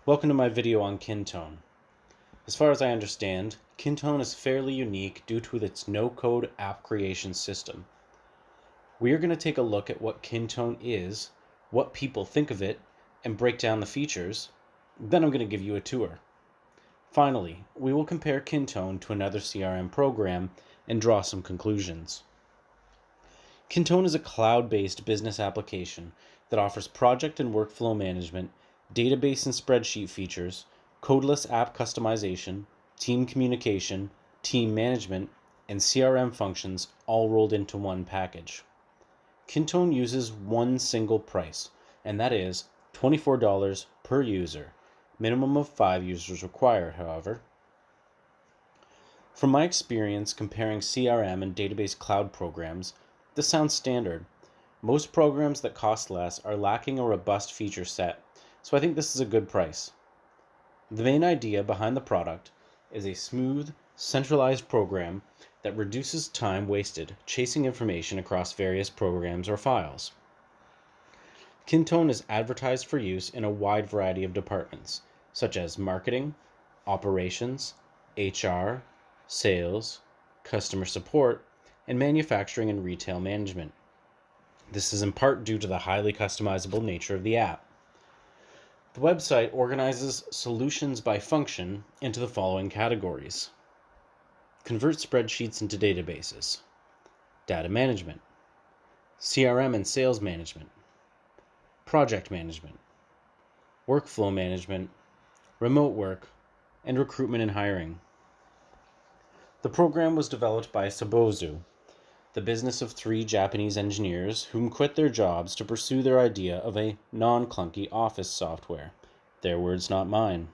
Welcome to my video on Kintone. As far as I understand, Kintone is fairly unique due to its no-code app creation system. We are going to take a look at what Kintone is, what people think of it, and break down the features. Then I'm going to give you a tour. Finally, we will compare Kintone to another CRM program and draw some conclusions. Kintone is a cloud-based business application that offers project and workflow management, database and spreadsheet features, codeless app customization, team communication, team management, and CRM functions all rolled into one package. Kintone uses one single price, and that is $24 per user. Minimum of 5 users required, however. From my experience comparing CRM and database cloud programs, this sounds standard. Most programs that cost less are lacking a robust feature set, so I think this is a good price. The main idea behind the product is a smooth, centralized program that reduces time wasted chasing information across various programs or files. Kintone is advertised for use in a wide variety of departments, such as marketing, operations, HR, sales, customer support, and manufacturing and retail management. This is in part due to the highly customizable nature of the app. The website organizes solutions by function into the following categories: convert spreadsheets into databases, data management, CRM and sales management, project management, workflow management, remote work, and recruitment and hiring. The program was developed by Sabozu, the business of 3 Japanese engineers whom quit their jobs to pursue their idea of a non-clunky office software. Their words, not mine.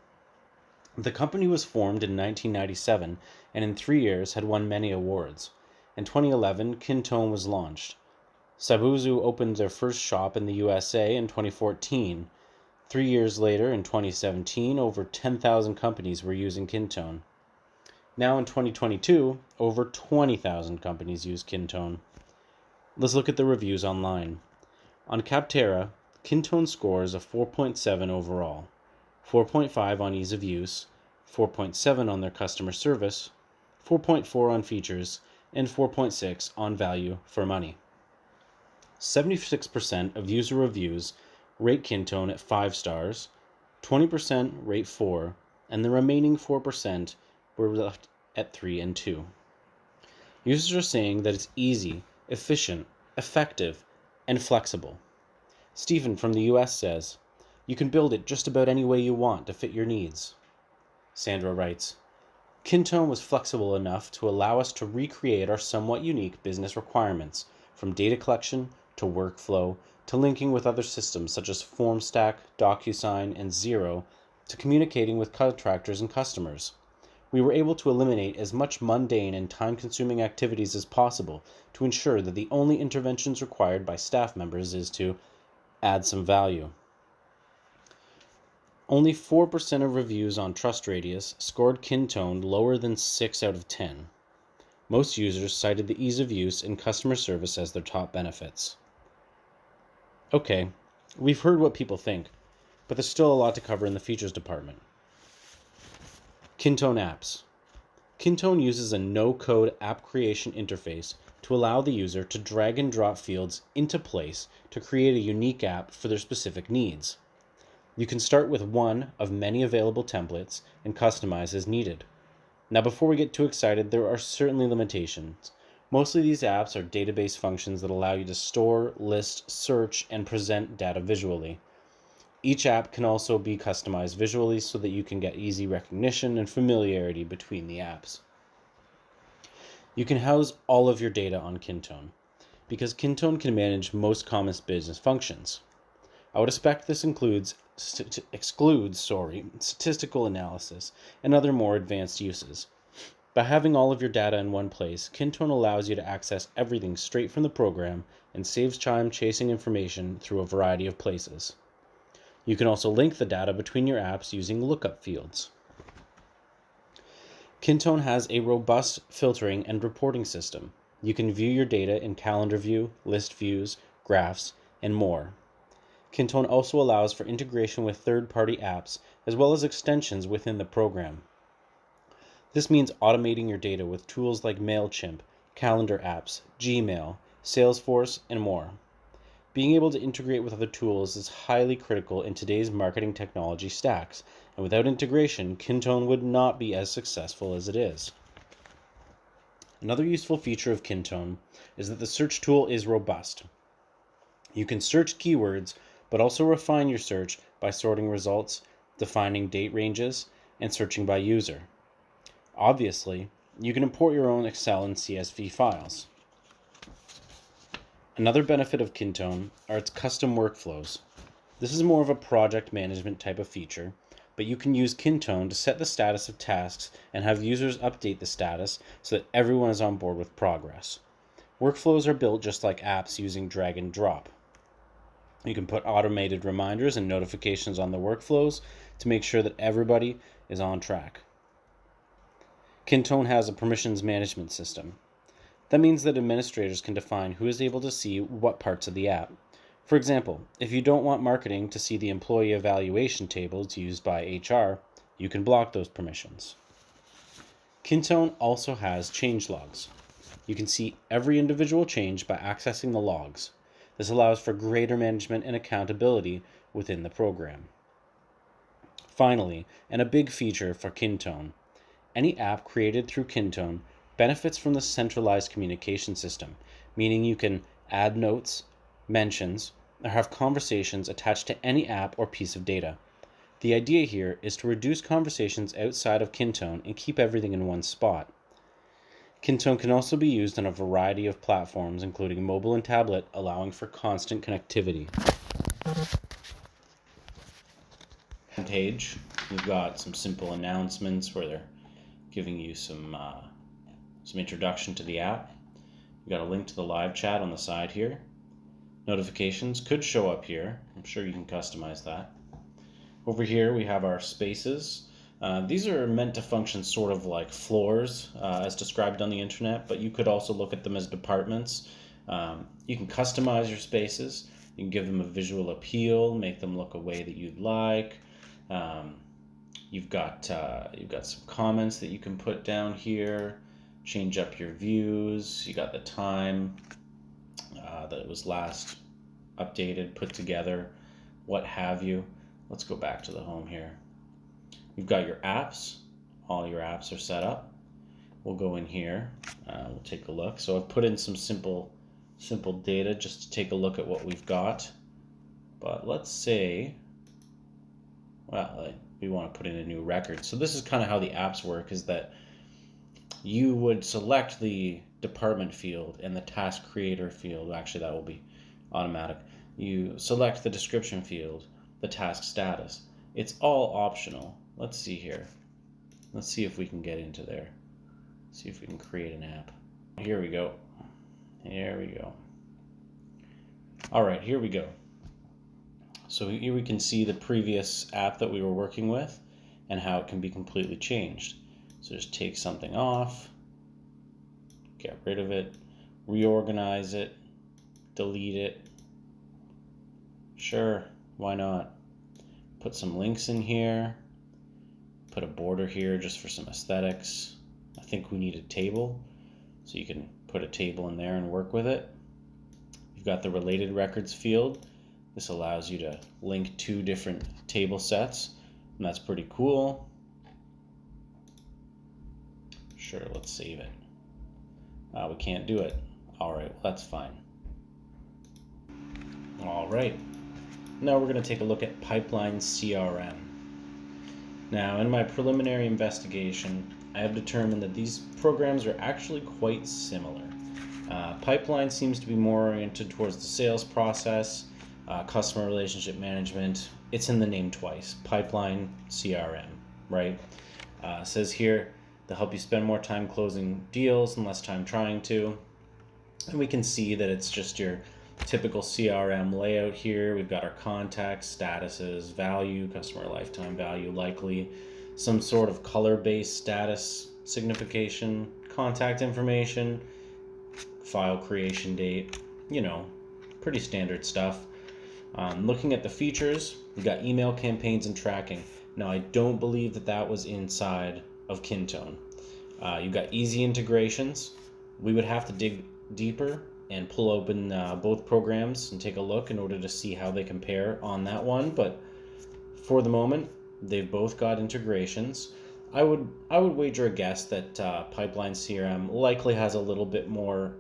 The company was formed in 1997 and in 3 years had won many awards. In 2011, Kintone was launched. Sabozu opened their first shop in the USA in 2014. 3 years later, in 2017, over 10,000 companies were using Kintone. Now in 2022, over 20,000 companies use Kintone. Let's look at the reviews online. On Capterra, Kintone scores a 4.7 overall, 4.5 on ease of use, 4.7 on their customer service, 4.4 on features, and 4.6 on value for money. 76% of user reviews rate Kintone at 5 stars, 20% rate 4, and the remaining 4% were left at 3 and 2. Users are saying that it's easy, efficient, effective, and flexible. Stephen from the US says, "You can build it just about any way you want to fit your needs." Sandra writes, "Kintone was flexible enough to allow us to recreate our somewhat unique business requirements, from data collection to workflow to linking with other systems such as FormStack, DocuSign, and Xero, to communicating with contractors and customers. We were able to eliminate as much mundane and time-consuming activities as possible to ensure that the only interventions required by staff members is to add some value." Only 4% of reviews on TrustRadius scored Kintone lower than 6 out of 10. Most users cited the ease of use and customer service as their top benefits. Okay, we've heard what people think, but there's still a lot to cover in the features department. Kintone apps. Kintone uses a no-code app creation interface to allow the user to drag and drop fields into place to create a unique app for their specific needs. You can start with one of many available templates and customize as needed. Now, before we get too excited, there are certainly limitations. Mostly these apps are database functions that allow you to store, list, search, and present data visually. Each app can also be customized visually so that you can get easy recognition and familiarity between the apps. You can house all of your data on Kintone, because Kintone can manage most common business functions. I would expect this excludes statistical analysis and other more advanced uses. By having all of your data in one place, Kintone allows you to access everything straight from the program and saves time chasing information through a variety of places. You can also link the data between your apps using lookup fields. Kintone has a robust filtering and reporting system. You can view your data in calendar view, list views, graphs, and more. Kintone also allows for integration with third-party apps as well as extensions within the program. This means automating your data with tools like MailChimp, calendar apps, Gmail, Salesforce, and more. Being able to integrate with other tools is highly critical in today's marketing technology stacks, and without integration, Kintone would not be as successful as it is. Another useful feature of Kintone is that the search tool is robust. You can search keywords, but also refine your search by sorting results, defining date ranges, and searching by user. Obviously, you can import your own Excel and CSV files. Another benefit of Kintone are its custom workflows. This is more of a project management type of feature, but you can use Kintone to set the status of tasks and have users update the status so that everyone is on board with progress. Workflows are built just like apps using drag and drop. You can put automated reminders and notifications on the workflows to make sure that everybody is on track. Kintone has a permissions management system. That means that administrators can define who is able to see what parts of the app. For example, if you don't want marketing to see the employee evaluation tables used by HR, you can block those permissions. Kintone also has change logs. You can see every individual change by accessing the logs. This allows for greater management and accountability within the program. Finally, and a big feature for Kintone, any app created through Kintone benefits from the centralized communication system, meaning you can add notes, mentions, or have conversations attached to any app or piece of data. The idea here is to reduce conversations outside of Kintone and keep everything in one spot. Kintone can also be used on a variety of platforms, including mobile and tablet, allowing for constant connectivity. Page, we've got some simple announcements where they're giving you some introduction to the app. We've got a link to the live chat on the side here. Notifications could show up here. I'm sure you can customize that. Over here we have our spaces. These are meant to function sort of like floors as described on the internet, but you could also look at them as departments. You can customize your spaces. You can give them a visual appeal, make them look a way that you'd like. You've got some comments that you can put down here, change up your views. You got the time that it was last updated, put together, what have you. Let's go back to the home here. You've got your apps. All your apps are set up. We'll go in here. We'll take a look. So I've put in some simple data just to take a look at what we've got. But let's say, we want to put in a new record. So this is kind of how the apps work, is that you would select the department field and the task creator field. Actually, that will be automatic. You select the description field, the task status. It's all optional. Let's see here. Let's see if we can get into there. See if we can create an app. Here we go. Here we go. All right, here we go. So here we can see the previous app that we were working with and how it can be completely changed. So just take something off, get rid of it, reorganize it, delete it. Sure, why not? Put some links in here, put a border here just for some aesthetics. I think we need a table, so you can put a table in there and work with it. You've got the related records field. This allows you to link two different table sets, and that's pretty cool. Sure, let's save it. We can't do it. All right, well, that's fine. All right. Now we're going to take a look at Pipeline CRM. Now, in my preliminary investigation, I have determined that these programs are actually quite similar. Pipeline seems to be more oriented towards the sales process, customer relationship management. It's in the name twice, Pipeline CRM, right? Says here, to help you spend more time closing deals and less time trying to. And we can see that it's just your typical CRM layout here. We've got our contacts, statuses, value, customer lifetime value, likely, some sort of color-based status signification, contact information, file creation date, pretty standard stuff. Looking at the features, we got email campaigns and tracking. Now, I don't believe that was inside of Kintone. You got easy integrations. We would have to dig deeper and pull open both programs and take a look in order to see how they compare on that one. But for the moment, they've both got integrations. I would wager a guess that Pipeline CRM likely has a little bit more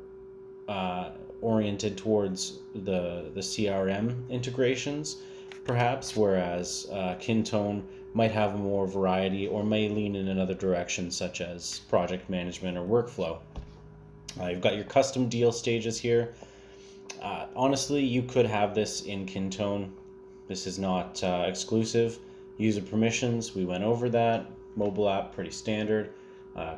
oriented towards the CRM integrations, perhaps, whereas Kintone might have more variety or may lean in another direction, such as project management or workflow. You've got your custom deal stages here. Honestly, you could have this in Kintone. This is not exclusive. User permissions, we went over that. Mobile app, pretty standard.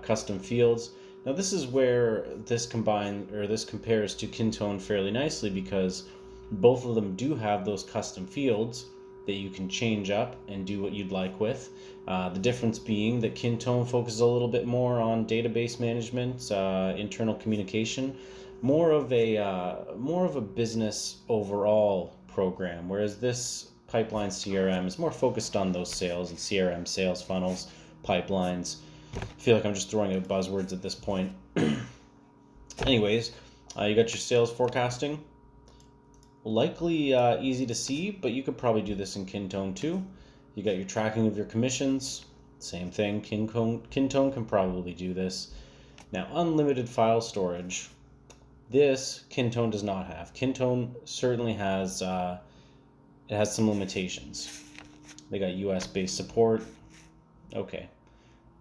Custom fields. Now this is where this compares to Kintone fairly nicely, because both of them do have those custom fields that you can change up and do what you'd like with. The difference being that Kintone focuses a little bit more on database management, internal communication, more of a business overall program, whereas this Pipeline CRM is more focused on those sales and CRM sales funnels, pipelines. I feel like I'm just throwing out buzzwords at this point. Anyways, you got your sales forecasting. Likely easy to see, but you could probably do this in Kintone too. You got your tracking of your commissions. Same thing, Kintone can probably do this. Now, unlimited file storage. This Kintone does not have. Kintone certainly has it has some limitations. They got US-based support. Okay,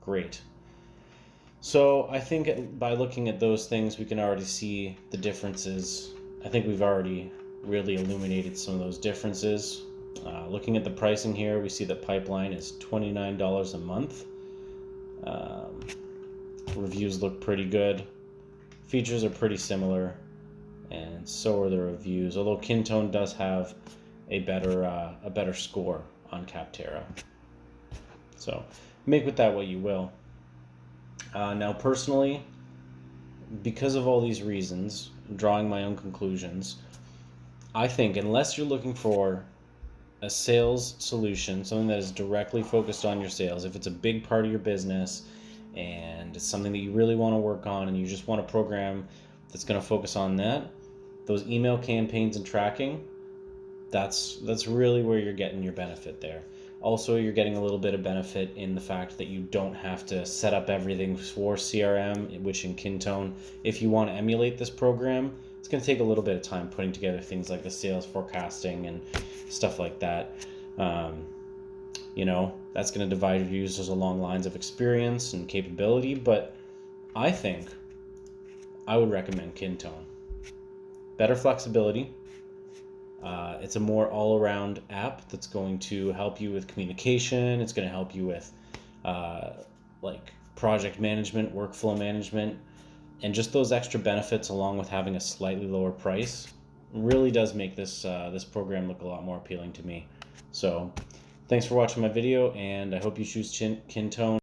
great. So I think by looking at those things, we can already see the differences. I think we've already really illuminated some of those differences. Looking at the pricing here, we see that Pipeline is $29 a month. Reviews look pretty good. Features are pretty similar, and so are the reviews. Although Kintone does have a better score on Capterra. So make with that what you will. Now, personally, because of all these reasons, drawing my own conclusions, I think unless you're looking for a sales solution, something that is directly focused on your sales, if it's a big part of your business and it's something that you really want to work on and you just want a program that's going to focus on that, those email campaigns and tracking, that's really where you're getting your benefit there. Also, you're getting a little bit of benefit in the fact that you don't have to set up everything for CRM, which in Kintone, if you want to emulate this program, it's going to take a little bit of time putting together things like the sales forecasting and stuff like that. That's going to divide your users along lines of experience and capability, but I think I would recommend Kintone. Better flexibility. It's a more all-around app that's going to help you with communication. It's going to help you with project management, workflow management, and just those extra benefits, along with having a slightly lower price, really does make this program look a lot more appealing to me. So thanks for watching my video, and I hope you choose Kintone.